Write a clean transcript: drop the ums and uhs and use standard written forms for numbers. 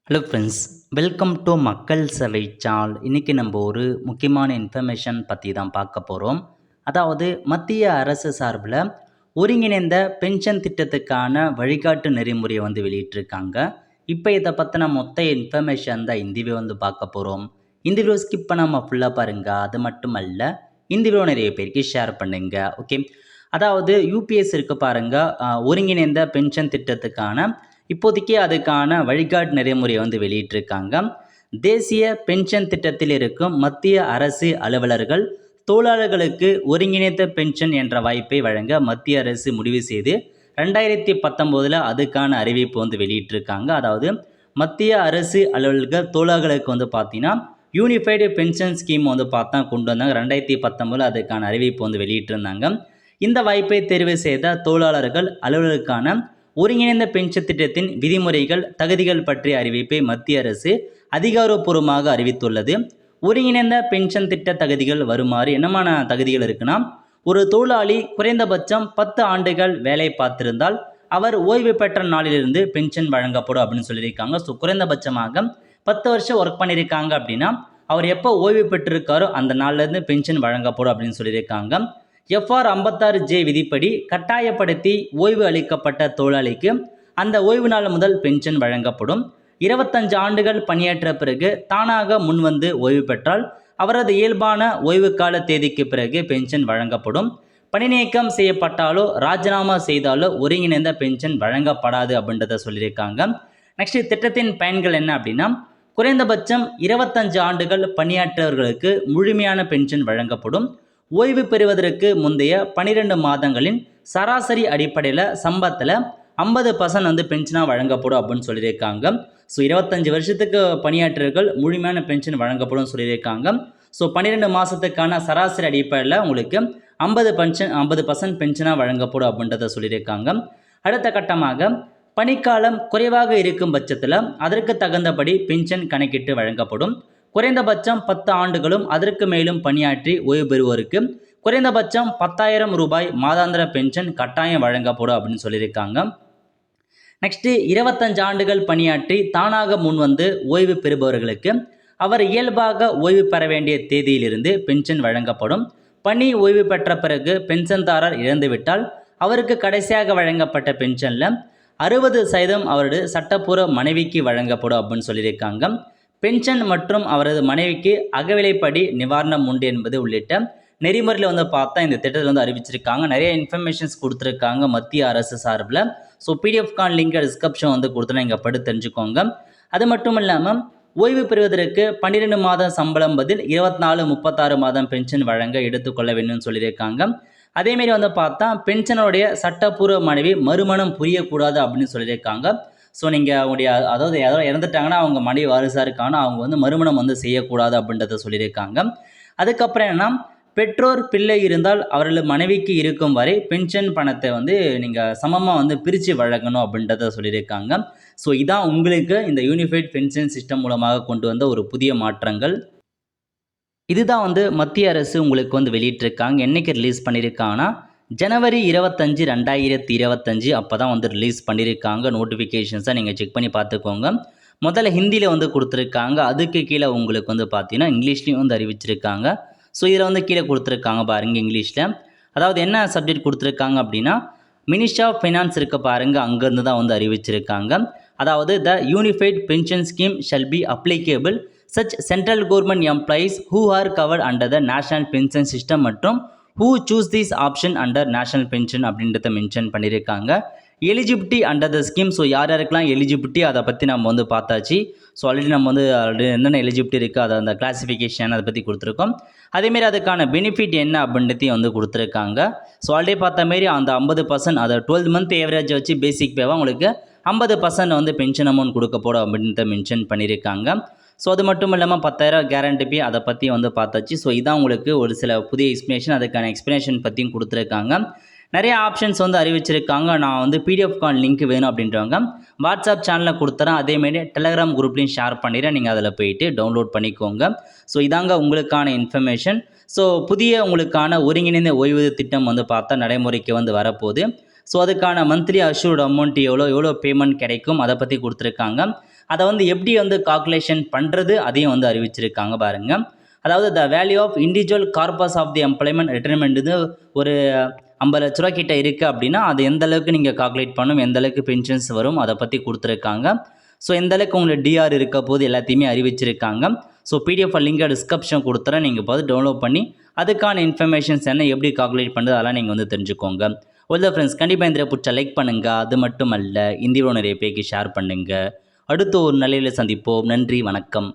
Hello friends, welcome to மக்கள் சேவை channel. இன்றைக்கி நம்ம ஒரு முக்கியமான இன்ஃபர்மேஷன் பற்றி தான் பார்க்க போகிறோம். அதாவது மத்திய அரசு சார்பில் ஒருங்கிணைந்த பென்ஷன் திட்டத்துக்கான வழிகாட்டு நெறிமுறையை வெளியிட்டிருக்காங்க. இப்போ இதை பற்றின மொத்த இன்ஃபர்மேஷன் தான் இந்த வீடியோ பார்க்க போகிறோம். இந்த வீடியோ ஸ்கிப் பண்ணாமல் ஃபுல்லாக பாருங்கள். அது மட்டும் அல்ல, இந்த வீடியோ நிறைய பேருக்கு ஷேர் பண்ணுங்க. ஓகே, அதாவது யூபிஎஸ் இருக்க பாருங்கள், ஒருங்கிணைந்த பென்ஷன் திட்டத்துக்கான இப்போதைக்கு அதுக்கான வழிகாட்டு நெறிமுறையை வெளியிட்டிருக்காங்க. தேசிய பென்ஷன் திட்டத்தில் இருக்கும் மத்திய அரசு அலுவலர்கள் தொழிலாளர்களுக்கு ஒருங்கிணைந்த பென்ஷன் என்ற வாய்ப்பை வழங்க மத்திய அரசு முடிவு செய்து 2019 அதுக்கான அறிவிப்பு வெளியிட்டிருக்காங்க. அதாவது மத்திய அரசு அலுவலர்கள் தொழிலாளர்களுக்கு பார்த்தீங்கன்னா யூனிஃபைடு பென்ஷன் ஸ்கீம் பார்த்தா கொண்டு வந்தாங்க. 2019 அதுக்கான அறிவிப்பு வெளியிட்டிருந்தாங்க. இந்த வாய்ப்பை தேர்வு செய்த தொழிலாளர்கள் அலுவலர்களுக்கான ஒருங்கிணைந்த பென்ஷன் திட்டத்தின் விதிமுறைகள் தகுதிகள் பற்றிய அறிவிப்பை மத்திய அரசு அதிகாரப்பூர்வமாக அறிவித்துள்ளது. ஒருங்கிணைந்த பென்ஷன் திட்ட தகுதிகள் வருமாறு என்னமான தகுதிகள் இருக்குன்னா, ஒரு தொழிலாளி குறைந்தபட்சம் 10 ஆண்டுகள் வேலை பார்த்திருந்தால் அவர் ஓய்வு பெற்ற நாளிலிருந்து பென்ஷன் வழங்கப்படும் அப்படின்னு சொல்லியிருக்காங்க. ஸோ குறைந்தபட்சமாக 10 வருஷம் ஒர்க் பண்ணியிருக்காங்க அப்படின்னா அவர் எப்போ ஓய்வு பெற்றிருக்காரோ அந்த நாள்லேருந்து பென்ஷன் வழங்கப்படும் அப்படின்னு சொல்லியிருக்காங்க. FR 56J விதிப்படி கட்டாயப்படுத்தி ஓய்வு அளிக்கப்பட்ட தொழிலாளிக்கு அந்த ஓய்வு நாள் முதல் பென்ஷன் வழங்கப்படும். 25 ஆண்டுகள் பணியாற்ற பிறகு தானாக முன்வந்து ஓய்வு பெற்றால் அவரது இயல்பான ஓய்வு கால தேதிக்கு பிறகு பென்ஷன் வழங்கப்படும். பணி நீக்கம் செய்யப்பட்டாலோ ராஜினாமா செய்தாலோ ஒருங்கிணைந்த பென்ஷன் வழங்கப்படாது அப்படின்றத சொல்லியிருக்காங்க. நெக்ஸ்ட், திட்டத்தின் பயன்கள் என்ன அப்படின்னா, குறைந்தபட்சம் 25 ஆண்டுகள் பணியாற்றவர்களுக்கு முழுமையான பென்ஷன் வழங்கப்படும். ஓய்வு பெறுவதற்கு முந்தைய 12 மாதங்களின் சராசரி அடிப்படையில் சம்பளத்தில் 50% பென்ஷனாக வழங்கப்படும் அப்படின்னு சொல்லியிருக்காங்க. ஸோ 25 வருஷத்துக்கு பணியாற்றர்கள் முழுமையான பென்ஷன் வழங்கப்படும் சொல்லியிருக்காங்க. ஸோ 12 மாதத்துக்கான சராசரி அடிப்படையில் உங்களுக்கு 50% பென்ஷனாக வழங்கப்படும் அப்படின்றத சொல்லியிருக்காங்க. அடுத்த கட்டமாக பணிக்காலம் குறைவாக இருக்கும் பட்சத்தில் அதற்கு தகுந்தபடி பென்ஷன் கணக்கிட்டு வழங்கப்படும். குறைந்தபட்சம் 10 ஆண்டுகளும் அதற்கு மேலும் பணியாற்றி ஓய்வு பெறுவோருக்கு குறைந்தபட்சம் 10,000 ரூபாய் மாதாந்திர பென்ஷன் கட்டாயம் வழங்கப்படும் அப்படின்னு சொல்லியிருக்காங்க. நெக்ஸ்ட்டு, 25 ஆண்டுகள் பணியாற்றி தானாக முன்வந்து ஓய்வு பெறுபவர்களுக்கு அவர் இயல்பாக ஓய்வு பெற வேண்டிய தேதியிலிருந்து பென்ஷன் வழங்கப்படும். பணி ஓய்வு பெற்ற பிறகு பென்ஷன்தாரர் இறந்துவிட்டால் அவருக்கு கடைசியாக வழங்கப்பட்ட பென்ஷனில் 60% அவரது சட்டப்பூர்வ மனைவிக்கு வழங்கப்படும் அப்படின்னு சொல்லியிருக்காங்க. பென்ஷன் மற்றும் அவரது மனைவிக்கு அகவிலைப்படி நிவாரணம் உண்டு என்பது உள்ளிட்ட நெறிமுறையில் பார்த்தா இந்த திட்டத்தில் அறிவிச்சிருக்காங்க. நிறைய இன்ஃபர்மேஷன்ஸ் கொடுத்துருக்காங்க மத்திய அரசு சார்பில். ஸோ பிடிஎஃப்கான லிங்கை டிஸ்கிரிப்ஷன் கொடுத்துனா இங்கே படி தெரிஞ்சுக்கோங்க. அது மட்டும் இல்லாமல் ஓய்வு பெறுவதற்கு 12 மாதம் சம்பளம் பதில் 24, 36 மாதம் பென்ஷன் வழங்க எடுத்துக்கொள்ள வேண்டும்னு சொல்லியிருக்காங்க. அதேமாரி பார்த்தா பென்ஷனுடைய சட்டப்பூர்வ மனைவி மறுமணம் புரியக்கூடாது அப்படின்னு சொல்லியிருக்காங்க. ஸோ நீங்கள் அவங்களுடைய அதாவது யாரோ இறந்துட்டாங்கன்னா அவங்க மனைவி வாரிசாக இருக்காங்கன்னா அவங்க மறுமணம் செய்யக்கூடாது அப்படின்றத சொல்லியிருக்காங்க. அதுக்கப்புறம் என்னன்னா, பெற்றோர் பிள்ளை இருந்தால் அவர்கள் மனைவிக்கு இருக்கும் வரை பென்ஷன் பணத்தை நீங்கள் சமமாக பிரித்து வழங்கணும் அப்படின்றத சொல்லியிருக்காங்க. ஸோ இதான் உங்களுக்கு இந்த யூனிஃபைட் பென்ஷன் சிஸ்டம் மூலமாக கொண்டு வந்த ஒரு புதிய மாற்றங்கள். இதுதான் மத்திய அரசு உங்களுக்கு வெளியிட்டிருக்காங்க. என்னைக்கு ரிலீஸ் பண்ணியிருக்காங்கன்னா ஜனவரி 25, 2025 அப்போ தான் ரிலீஸ் பண்ணியிருக்காங்க. நோட்டிஃபிகேஷன்ஸை நீங்கள் செக் பண்ணி பார்த்துக்கோங்க. முதல்ல ஹிந்தியில் கொடுத்துருக்காங்க. அதுக்கு கீழே உங்களுக்கு பார்த்தீங்கன்னா இங்கிலீஷ்லேயும் அறிவிச்சிருக்காங்க. ஸோ இதில் கீழே கொடுத்துருக்காங்க பாருங்கள் இங்கிலீஷில். அதாவது என்ன சப்ஜெக்ட் கொடுத்துருக்காங்க அப்படின்னா, மினிஸ்ட்ரி ஆஃப் ஃபைனான்ஸ் இருக்க பாருங்கள், அங்கேருந்து தான் அறிவிச்சிருக்காங்க. அதாவது the unified pension scheme shall be applicable such central government employees who are covered under the national pension system மற்றும் who choose this option under national pension அப்படின்றத மென்ஷன் பண்ணியிருக்காங்க. Eligibility under the scheme. So யார் யாருக்கெல்லாம் eligibility அதை பற்றி நம்ம பார்த்தாச்சு. So already நம்ம ஆல்ரெடி என்னென்ன எலிஜிபிலிட்டி இருக்குது அதை அந்த கிளாஸிஃபிகேஷன் அதை பற்றி கொடுத்துருக்கோம். அதேமாரி அதுக்கான பெனிஃபிட் என்ன அப்படின்றதையும் கொடுத்துருக்காங்க. ஸோ ஆல்ரெடி பார்த்த மாரி அந்த 50% அதை 12 மந்த் ஏவரேஜ் வச்சு பேசிக் பேவாக உங்களுக்கு 50% பென்ஷன் அமௌண்ட் கொடுக்கப்படும் அப்படின்றத மென்ஷன் பண்ணியிருக்காங்க. ஸோ அது மட்டும் இல்லாமல் 10,000 கேரண்டி பே அதை பற்றி பார்த்தாச்சு. ஸோ இதான் உங்களுக்கு ஒரு சில புதிய எக்ஸ்ப்ளனேஷன், அதுக்கான எக்ஸ்ப்ளனேஷன் பற்றியும் கொடுத்துருக்காங்க. நிறைய ஆப்ஷன்ஸ் அறிவிச்சிருக்காங்க. நான் பிடிஎஃப்கான லிங்க் வேணும் அப்படின்றவங்க வாட்ஸ்அப் சேனலில் கொடுத்துறேன். அதேமாரி டெலகிராம் குரூப்லையும் ஷேர் பண்ணிடுறேன். நீங்கள் அதில் போயிட்டு டவுன்லோட் பண்ணிக்கோங்க. ஸோ இதாங்க உங்களுக்கான இன்ஃபர்மேஷன். ஸோ புதிய உங்களுக்கான ஒருங்கிணைந்த ஓய்வூதிய திட்டம் பார்த்தா நடைமுறைக்கு வரப்போகுது. ஸோ அதுக்கான மந்த்லி அஷ்யூர்ட் அமௌண்ட் எவ்வளோ பேமெண்ட் கிடைக்கும் அதை பற்றி கொடுத்துருக்காங்க. அதை வந்து எப்படி வந்து கால்குலேஷன் பண்ணுறது அதையும் வந்து அறிவிச்சிருக்காங்க பாருங்கள். அதாவது the value of individual corpus of the employment retirement இது ஒரு 50 லட்ச ரூபா கிட்ட இருக்குது அப்படின்னா அது எந்த அளவுக்கு நீங்கள் கால்குலேட் பண்ணணும், எந்த அளவுக்கு பென்ஷன்ஸ் வரும் அதை பற்றி கொடுத்துருக்காங்க. ஸோ எந்த அளவுக்கு உங்களுக்கு டிஆர் இருக்க போது எல்லாத்தையுமே அறிவிச்சிருக்காங்க. ஸோ பிடிஎஃப் லிங்கை டிஸ்கிரிப்ஷன் கொடுத்துறேன், நீங்கள் பார்த்து டவுன்லோட் பண்ணி அதுக்கான இன்ஃபர்மேஷன்ஸ் என்ன எப்படி கால்குலேட் பண்ணுறது அதெல்லாம் நீங்கள் வந்து தெரிஞ்சுக்கோங்க. வெல் ஃப்ரெண்ட்ஸ், கண்டிப்பாக இந்த பிடிச்சா லைக் பண்ணுங்கள். அது மட்டும் அல்ல, இந்தியாவில் நிறைய பேருக்கு ஷேர் பண்ணுங்கள். அடுத்து ஒரு நிலையில் சந்திப்போம். நன்றி, வணக்கம்.